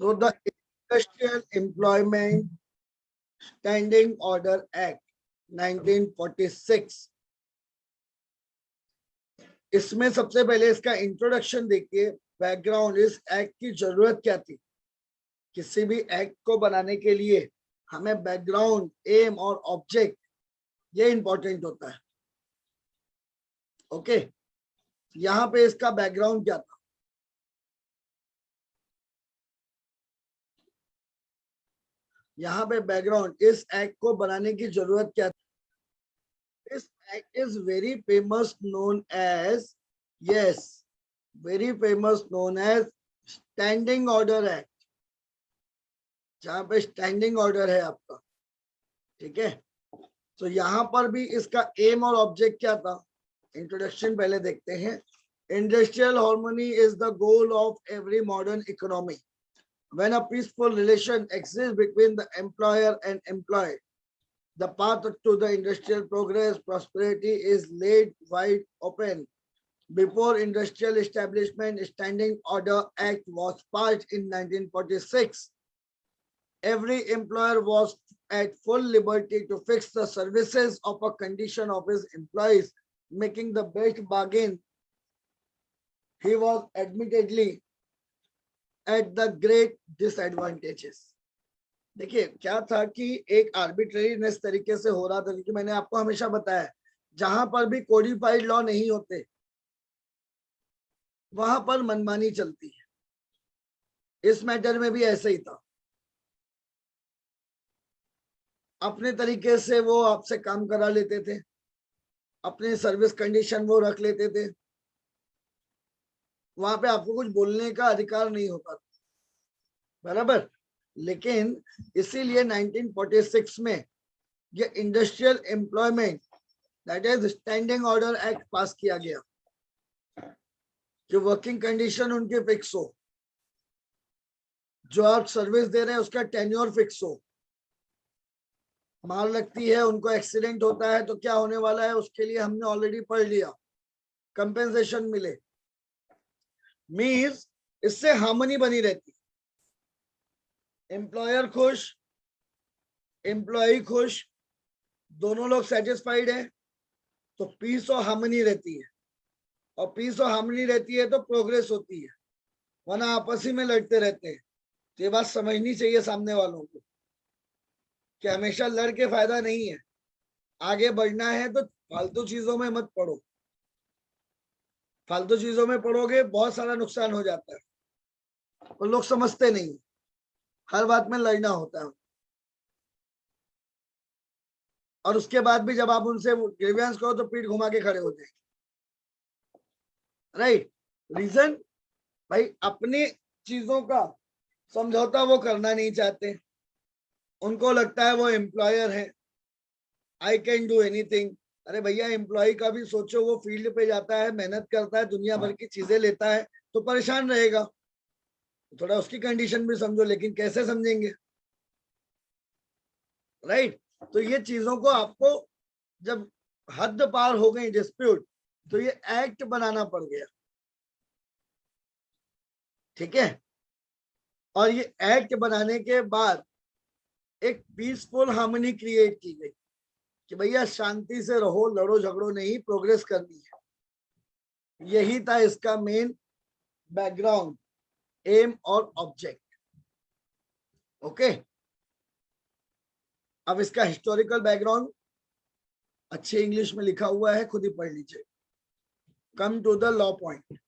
So the Industrial Employment Standing Order Act 1946, इसमें सबसे पहले इसका इंट्रोडक्शन देखिए, बैकग्राउंड, इस एक्ट की जरूरत क्या थी। किसी भी एक्ट को बनाने के लिए हमें बैकग्राउंड, एम और ऑब्जेक्ट, ये इंपॉर्टेंट होता है। ओके, यहाँ पे इसका बैकग्राउंड क्या था। यहाँ पे बैकग्राउंड, इस एक्ट को बनाने की जरूरत क्या थी। This act is very famous known as, yes, very famous known as Standing Order Act, जहां पे स्टैंडिंग ऑर्डर है आपका, ठीक है। तो यहाँ पर भी इसका एम और ऑब्जेक्ट क्या था, इंट्रोडक्शन पहले देखते हैं। Industrial harmony is the goal of every modern economy when a peaceful relation exists between the employer and employee. The path to the industrial progress, prosperity is laid wide open. Before Industrial Establishment Standing Order Act was passed in 1946, every employer was at full liberty to fix the services of a condition of his employees, making the best bargain. He was admittedly at the great disadvantages. देखिए क्या था कि एक arbitrariness तरीके से हो रहा था, क्योंकि मैंने आपको हमेशा बताया जहां पर भी कोडिफाइड लॉ नहीं होते वहां पर मनमानी चलती है। इस मैटर में भी ऐसे ही था, अपने तरीके से वो आपसे काम करा लेते थे, अपने सर्विस कंडीशन वो रख लेते थे, वहां पे आपको कुछ बोलने का अधिकार नहीं होता, बराबर। लेकिन इसीलिए 1946 में ये industrial employment that is standing order act पास किया गया कि वर्किंग कंडीशन उनके फिक्स हो, जो आप सर्विस दे रहे हैं उसका टेन्योर फिक्स हो, मार लगती है, उनको एक्सीडेंट होता है तो क्या होने वाला है उसके लिए हमने ऑलरेडी पढ़ लिया, कंपेंसेशन मिले। मींस इससे हार्मनी बनी रहती, एम्प्लॉयर खुश, एम्प्लॉय खुश, दोनों लोग सेटिस्फाइड है तो पीस और हार्मनी रहती है, और पीस और हार्मनी रहती है तो प्रोग्रेस होती है, वरना आपस ही में लड़ते रहते हैं। तो ये बात समझनी चाहिए सामने वालों को कि हमेशा लड़ के फायदा नहीं है, आगे बढ़ना है तो फालतू चीजों में मत पड़ो, फालतू चीजों में पड़ोगे बहुत सारा नुकसान हो जाता है, और लोग समझते नहीं, हर बात में लड़ना होता है। और उसके बाद भी जब आप उनसे ग्रीवेंस करो तो पीठ घुमा के खड़े हो जाएंगे, राइट। रीजन, भाई अपनी चीजों का समझौता वो करना नहीं चाहते, उनको लगता है वो एम्प्लॉयर है, आई कैन डू एनीथिंग। अरे भैया एम्प्लॉय का भी सोचो, वो फील्ड पे जाता है, मेहनत करता है, दुनिया भर की चीजें लेता है तो परेशान रहेगा, थोड़ा उसकी कंडीशन भी समझो, लेकिन कैसे समझेंगे, राइट। तो ये चीजों को आपको जब हद पार हो गई डिस्प्यूट तो ये एक्ट बनाना पड़ गया, ठीक है। और ये एक्ट बनाने के बाद एक पीसफुल हार्मनी क्रिएट की गई कि भैया शांति से रहो, लड़ो झगड़ो नहीं, प्रोग्रेस करनी है। यही था इसका मेन बैकग्राउंड, एम और ऑब्जेक्ट। ओके, अब इसका हिस्टोरिकल बैकग्राउंड अच्छी इंग्लिश में लिखा हुआ है, खुद ही पढ़ लीजिए। Come to the law point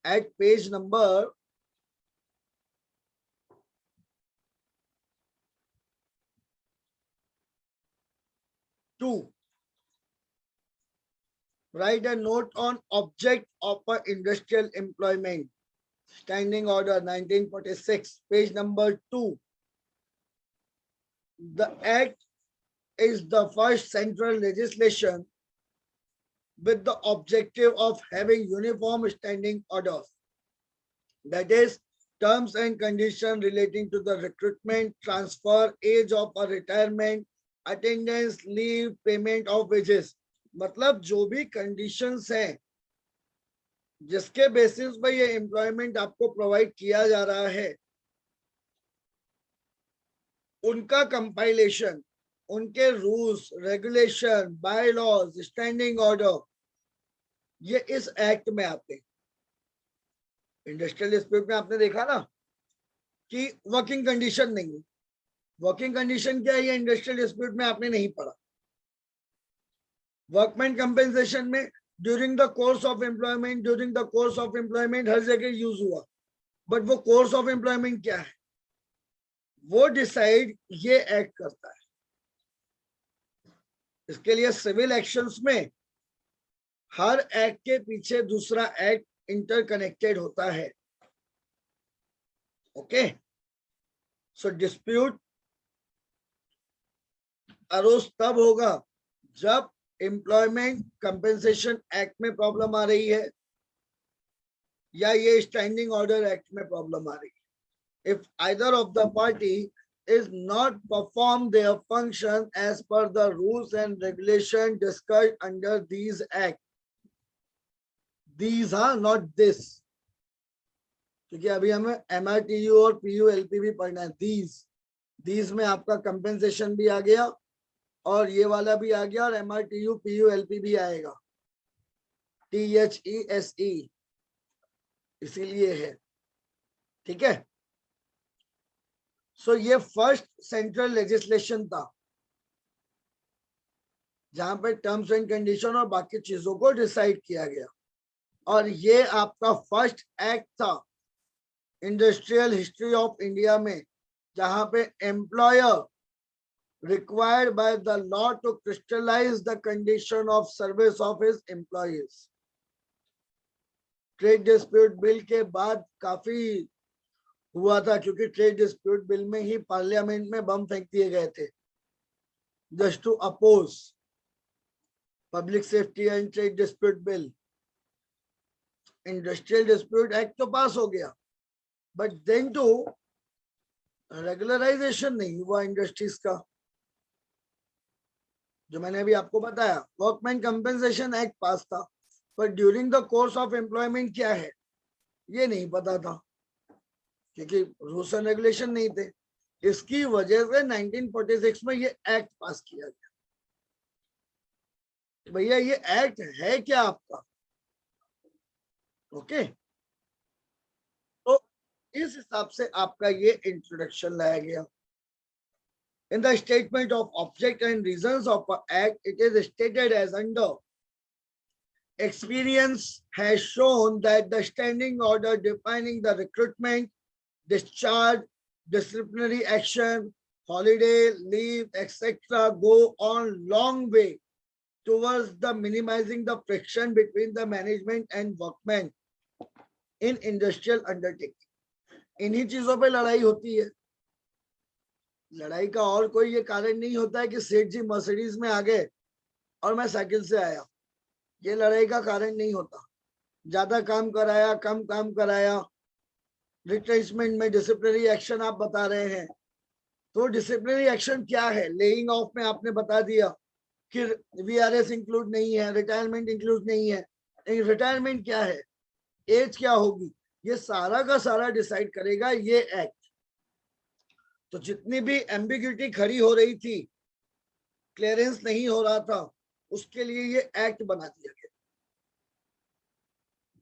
at page number 2, write a note on object of a industrial employment standing order 1946, page number 2. The act is the first central legislation with the objective of having uniform standing orders, that is terms and conditions relating to the recruitment, transfer, age of a retirement, attendance, leave, payment of wages। मतलब जो भी conditions हैं जिसके basis पर ये employment आपको provide किया जा रहा है, उनका कंपाइलेशन, उनके rules, regulation, bylaws, standing order, ये इस एक्ट में आते हैं। इंडस्ट्रियल डिस्प्यूट में आपने देखा ना कि वर्किंग कंडीशन नहीं है। वर्किंग कंडीशन क्या है, ये इंडस्ट्रियल डिस्प्यूट में आपने नहीं पढ़ा। वर्कमैन कंपेंसेशन में during the course of employment, during the course of employment हर जगह यूज हुआ, बट वो कोर्स ऑफ एम्प्लॉयमेंट क्या है वो डिसाइड ये एक्ट करता है। इसके लिए सिविल एक्शंस में हर एक्ट के पीछे दूसरा एक्ट इंटरकनेक्टेड होता है। ओके, सो डिस्प्यूट अरोज तब होगा जब एम्प्लॉयमेंट कंपेंसेशन एक्ट में प्रॉब्लम आ रही है या ये स्टैंडिंग ऑर्डर एक्ट में प्रॉब्लम आ रही है। If either of the party is not perform their function as per the rules and regulation discussed under these act. These are not this. क्योंकि अभी हमें MRTU और PULP भी पढ़ना है। these में आपका कंपेंसेशन भी आ गया और ये वाला भी आ गया और MRTU PULP भी आएगा, THESE इसीलिए है। ठीक है, सो ये फर्स्ट सेंट्रल लेजिस्लेशन था जहां पे टर्म्स एंड कंडीशन और बाकी चीजों को डिसाइड किया गया, और ये आपका फर्स्ट एक्ट था इंडस्ट्रियल हिस्ट्री ऑफ इंडिया में जहां पे employer required by the law to crystallize the condition of service of his employees. Trade dispute bill के बाद काफी हुआ था क्योंकि ट्रेड डिस्प्यूट बिल में ही पार्लियामेंट में बम फेंक दिए गए थे just to oppose public safety and trade dispute bill. Industrial dispute act तो पास हो गया, बट देन टू रेगुलराइजेशन नहीं हुआ इंडस्ट्रीज का। जो मैंने अभी आपको बताया, वर्कमैन कंपेंसेशन एक्ट पास था, पर during the course of employment क्या है ये नहीं पता था क्योंकि रूल्स एंड रेगुलेशन नहीं थे। इसकी वजह से 1946 में ये एक्ट पास किया गया। भैया ये एक्ट है क्या आपका? ओके, तो इस हिसाब से आपका ये इंट्रोडक्शन लाया गया। In the statement of object and reasons of an act, it is stated as under: experience has shown that the standing order defining the recruitment, discharge, disciplinary action, holiday, leave, etc. go on long way towards the minimizing the friction between the management and workmen in industrial undertaking. इन्हीं चीजों पे लड़ाई होती है। लड़ाई का और कोई ये कारण नहीं होता है कि सेठ जी मर्सिडीज में आ गए और मैं साइकिल से आया, ये लड़ाई का कारण नहीं होता। ज्यादा काम कराया, कम काम कराया, रिट्रेंचमेंट में डिसिप्लिनरी एक्शन आप बता रहे हैं, तो डिसिप्लिनरी एक्शन क्या है? लेइंग ऑफ में आपने बता दिया कि VRS इंक्लूड नहीं है, रिटायरमेंट इंक्लूड नहीं है। रिटायरमेंट क्या है, एज क्या होगी, ये सारा का सारा डिसाइड करेगा ये एक्ट। तो जितनी भी एम्बिग्यूटी खड़ी हो रही थी, क्लियरेंस नहीं हो रहा था, उसके लिए ये एक्ट बना दिया गया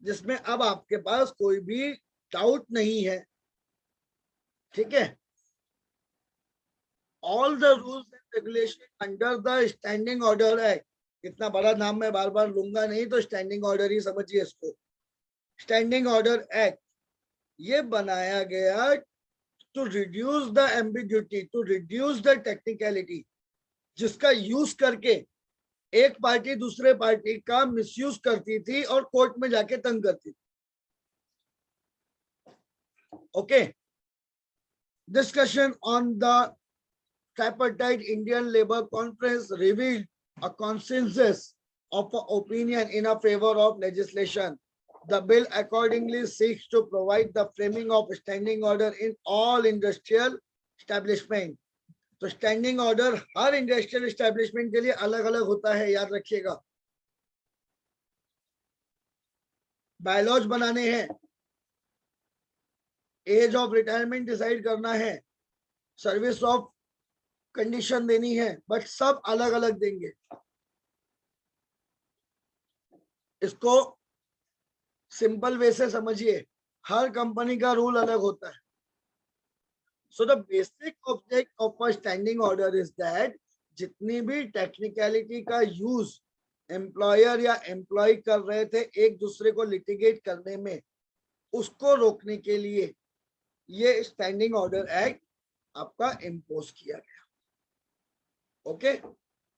जिसमें अब आपके पास कोई भी डाउट नहीं है। ठीक है, all the rules and regulation under the standing order act, इतना बड़ा नाम मैं बार बार लूंगा नहीं, तो स्टैंडिंग ऑर्डर ही समझिए इसको। स्टैंडिंग ऑर्डर एक्ट ये बनाया गया to reduce the ambiguity, to reduce the technicality, जिसका यूज करके एक पार्टी दूसरे पार्टी का मिसयूज करती थी और कोर्ट में जाके तंग करती थी। Okay, discussion on the tripartite Indian Labour Conference revealed a consensus of opinion in a favor of legislation. The bill accordingly seeks to provide the framing of standing order in all industrial establishment. तो standing order हर industrial establishment के लिए अलग अलग होता है, याद रखिएगा। Bylaws बनाने हैं, एज ऑफ रिटायरमेंट डिसाइड करना है, सर्विस ऑफ कंडीशन देनी है, बट सब अलग अलग देंगे। इसको सिंपल वे से समझिए, हर कंपनी का रूल अलग होता है। So the basic object of a standing order is that जितनी भी टेक्निकलिटी का यूज एम्प्लॉयर या एम्प्लॉय कर रहे थे एक दूसरे को लिटिगेट करने में, उसको रोकने के लिए ये स्टैंडिंग ऑर्डर एक्ट आपका इम्पोज किया गया। ओके,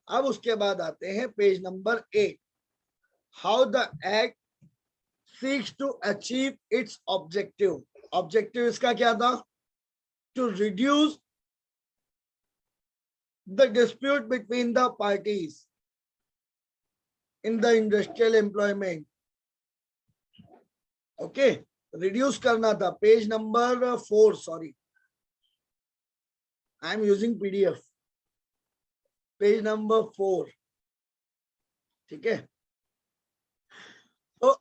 अब उसके बाद आते हैं page number 8, how the act seeks to achieve its objective. Objective इसका क्या था? To reduce the dispute between the parties in the industrial employment. Okay, reduce करना था। Page number 4, sorry, I am using PDF. Page number 4, ठीक है। तो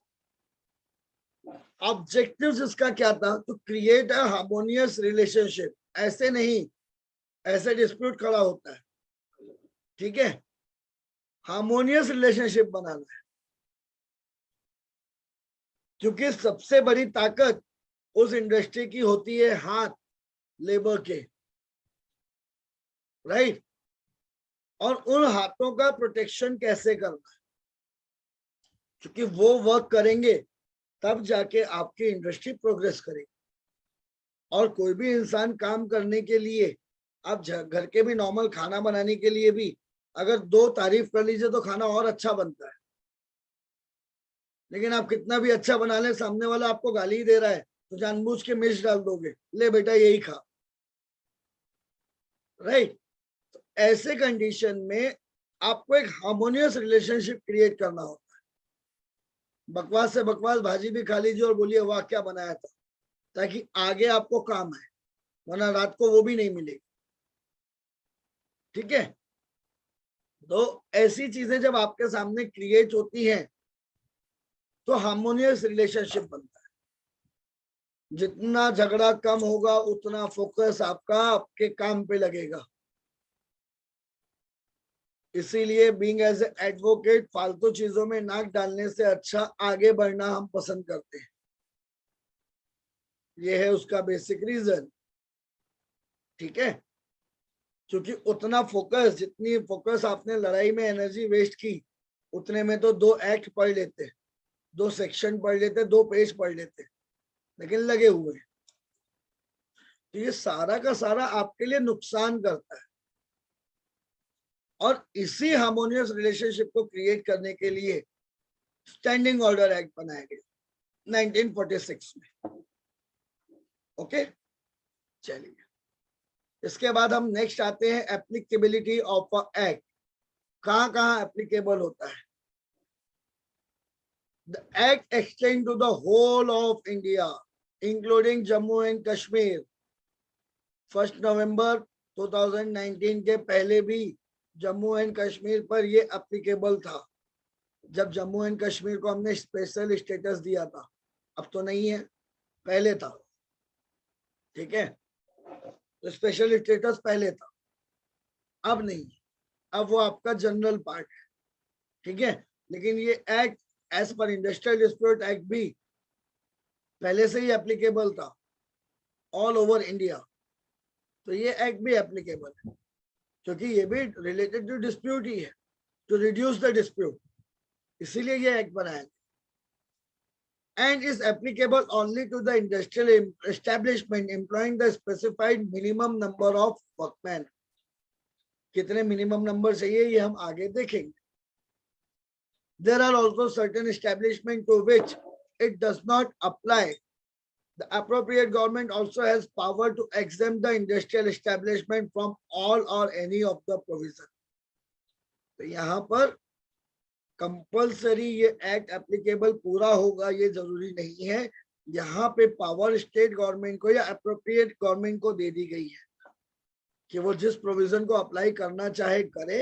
objectives इसका क्या था? To create a harmonious relationship. ऐसे नहीं, ऐसे डिस्प्यूट खड़ा होता है, ठीक है। हार्मोनियस रिलेशनशिप बनाना है, क्योंकि सबसे बड़ी ताकत उस इंडस्ट्री की होती है हाथ, लेबर के, राइट। और उन हाथों का प्रोटेक्शन कैसे करना है, क्योंकि वो वर्क करेंगे तब जाके आपकी इंडस्ट्री प्रोग्रेस करेगी। और कोई भी इंसान काम करने के लिए, आप घर के भी नॉर्मल खाना बनाने के लिए भी अगर 2 तारीफ कर लीजिए तो खाना और अच्छा बनता है। लेकिन आप कितना भी अच्छा बना ले, सामने वाला आपको गाली दे रहा है तो जानबूझ के मिर्च डाल दोगे, ले बेटा यही खा, राइट। तो ऐसे कंडीशन में आपको एक हार्मोनियस रिलेशनशिप क्रिएट करना होता है। बकवास से बकवास भाजी भी खा लीजिए और बोलिए वाह क्या बनाया था, ताकि आगे आपको काम आए, वरना रात को वो भी नहीं मिलेगी, ठीक है। तो ऐसी चीजें जब आपके सामने क्रिएट होती हैं तो हार्मोनियस रिलेशनशिप बनता है। जितना झगड़ा कम होगा उतना फोकस आपका आपके काम पे लगेगा। इसीलिए बीइंग एज ए एडवोकेट फालतू चीजों में नाक डालने से अच्छा आगे बढ़ना हम पसंद करते हैं। ये है उसका बेसिक रीजन, ठीक है। क्योंकि उतना फोकस, जितनी फोकस आपने लड़ाई में एनर्जी वेस्ट की, उतने में तो 2 एक्ट पढ़ लेते, 2 सेक्शन पढ़ लेते, 2 पेज पढ़ लेते, लेकिन लगे हुए हैं। तो ये सारा का सारा आपके लिए नुकसान करता है। और इसी हार्मोनियस रिलेशनशिप को क्रिएट करने के लिए स्टैंडिंग ऑर्डर एक्ट बनाया गया 1946 में। ओके, चलिए इसके बाद हम नेक्स्ट आते हैं एप्लीकेबिलिटी ऑफ अ एक्ट। कहां कहां एप्लीकेबल होता है? The act extend to the whole of India including Jammu and Kashmir. 1 नवंबर 2019 के पहले भी जम्मू एंड कश्मीर पर ये एप्लीकेबल था, जब जम्मू एंड कश्मीर को हमने स्पेशल स्टेटस दिया था। अब तो नहीं है, पहले था, ठीक है। तो स्पेशल स्टेटस पहले था, अब नहीं, अब वो आपका जनरल पार्ट है, ठीक है। लेकिन ये act as per industrial dispute act भी पहले से ही एप्लीकेबल था ऑल ओवर इंडिया। तो ये एक्ट भी एप्लीकेबल है, क्योंकि ये भी रिलेटेड टू डिस्प्यूट ही है, टू रिड्यूस द डिस्प्यूट, इसीलिए ये एक्ट बनाया गया। And is applicable only to the industrial establishment employing the specified minimum number of workmen. कितने मिनिमम नंबर चाहिए ये हम आगे देखेंगे। There are also certain establishment to which it does not apply. The appropriate government also has power to exempt the industrial establishment from all or any of the provision. तो यहाँ पर compulsory ये act applicable पूरा होगा ये जरूरी नहीं है। यहाँ पे पावर स्टेट गवर्नमेंट को या अप्रोप्रिएट गवर्नमेंट को दे दी गई है कि वो जिस प्रोविजन को अप्लाई करना चाहे करे,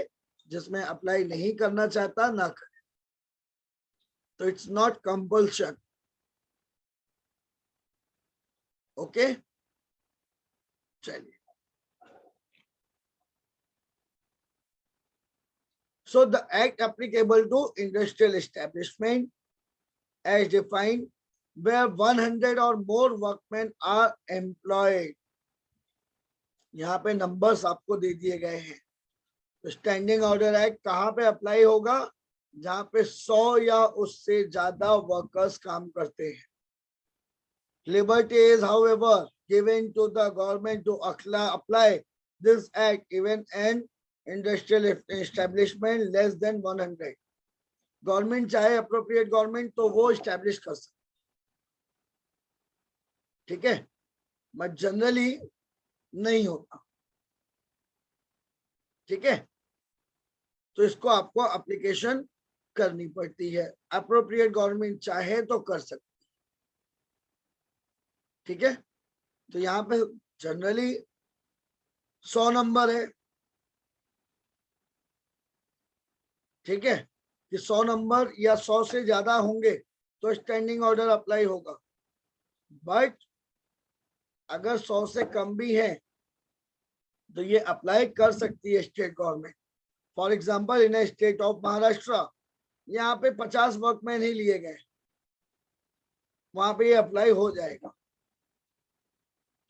जिसमें अप्लाई नहीं करना चाहता ना करे। तो इट्स नॉट कंपल्शन, ओके, चलिए। So the act applicable to industrial establishment as defined where 100 or more workmen are employed. यहाँ पे नंबर्स आपको दे दिए गए हैं। तो स्टैंडिंग ऑर्डर एक्ट कहाँ पे अप्लाई होगा? जहाँ पे 100 या उससे ज्यादा वर्कर्स काम करते हैं। Liberty is however given to the government to apply this act even an industrial establishment less than 100. Government चाहे अप्रोप्रिएट गवर्नमेंट तो वो स्टैब्लिश कर सकते, ठीक है, बट जनरली नहीं होता, ठीक है। तो इसको आपको एप्लीकेशन करनी पड़ती है। अप्रोप्रिएट गवर्नमेंट चाहे तो कर सकती, ठीक है। तो यहाँ पे जनरली 100 नंबर है, ठीक है, कि 100 नंबर या 100 से ज्यादा होंगे तो स्टैंडिंग ऑर्डर अप्लाई होगा। बट अगर 100 से कम भी है तो ये अप्लाई कर सकती है state government. For example in state of Maharashtra यहाँ पे 50 वर्कमैन ही लिए गए, वहां पे ये अप्लाई हो जाएगा।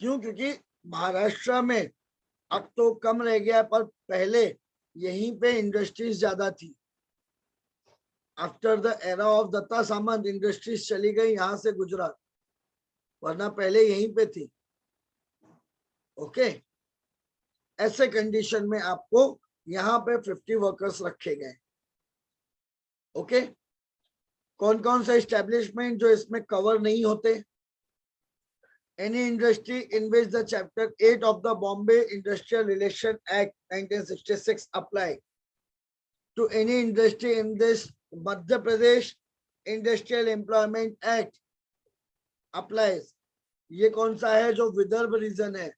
क्यों? क्योंकि महाराष्ट्र में अब तो कम रह गया, पर पहले यहीं पे इंडस्ट्रीज ज्यादा थी। After the era of Datta Samant industries चली गई यहाँ से गुजरात, वरना पहले यहीं पे थी। ओके, ऐसे कंडीशन में आपको यहाँ पे 50 वर्कर्स रखे गए। ओके, कौन कौन से एस्टेब्लिशमेंट जो इसमें कवर नहीं होते? Any industry in which the chapter 8 of the Bombay Industrial Relation Act 1966 apply to any industry in this Madhya Pradesh Industrial Employment Act applies. ये कौन सा है? जो विदर्भ रीजन है।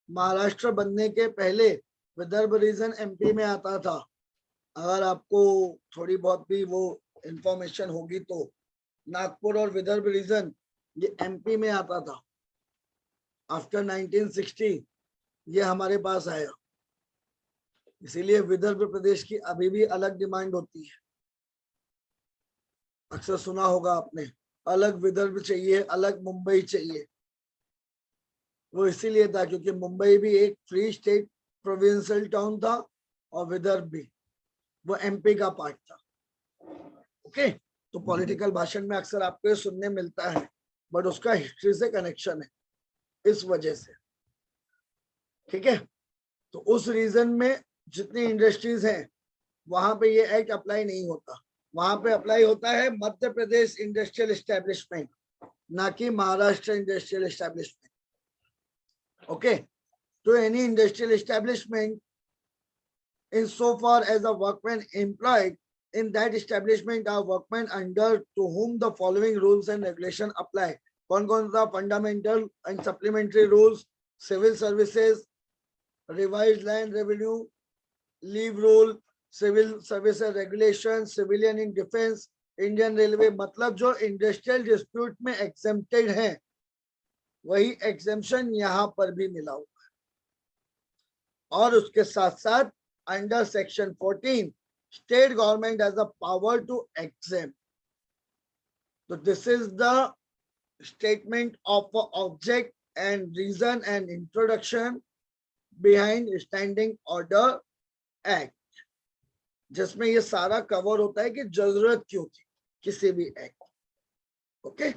महाराष्ट्र बनने के पहले विदर्भ रीजन एमपी में आता था। अगर आपको थोड़ी बहुत भी वो इंफॉर्मेशन होगी तो नागपुर और विदर्भ रीजन ये एमपी में आता था। आफ्टर 1960 ये हमारे पास आया, इसीलिए विदर्भ प्रदेश की अभी भी अलग डिमांड होती है। अक्सर सुना होगा आपने, अलग विदर्भ चाहिए, अलग मुंबई चाहिए। वो इसीलिए था क्योंकि मुंबई भी एक फ्री स्टेट प्रोविंशियल टाउन था और विदर्भ भी, वो एमपी का पार्ट था। ओके, तो पॉलिटिकल भाषण में अक्सर आपको ये सुनने मिलता है, बट उसका हिस्ट्री से कनेक्शन है इस वजह से, ठीक है। तो उस रीजन में जितनी इंडस्ट्रीज हैं वहां पे ये एक्ट अप्लाई नहीं होता। वहां पे अप्लाई होता है मध्य प्रदेश इंडस्ट्रियल एस्टेब्लिशमेंट, ना कि महाराष्ट्र इंडस्ट्रियल एस्टेब्लिशमेंट। ओके, तो any industrial establishment in so far as a workman employed in that establishment are workmen under to whom the following rules and regulation apply. कौन कौन सा? Fundamental and supplementary rules, civil services, revised land revenue, leave rule, civil services regulation, civilian in defence, Indian railway. मतलब जो industrial dispute में exempted है वही exemption यहाँ पर भी मिला हुआ है। और उसके साथ साथ under section 14 state government has the power to exempt. So this is the statement of object and reason and introduction behind standing order act, जिसमें ये सारा कवर होता है कि जरूरत क्यों थी किसी भी एक्ट। ओके,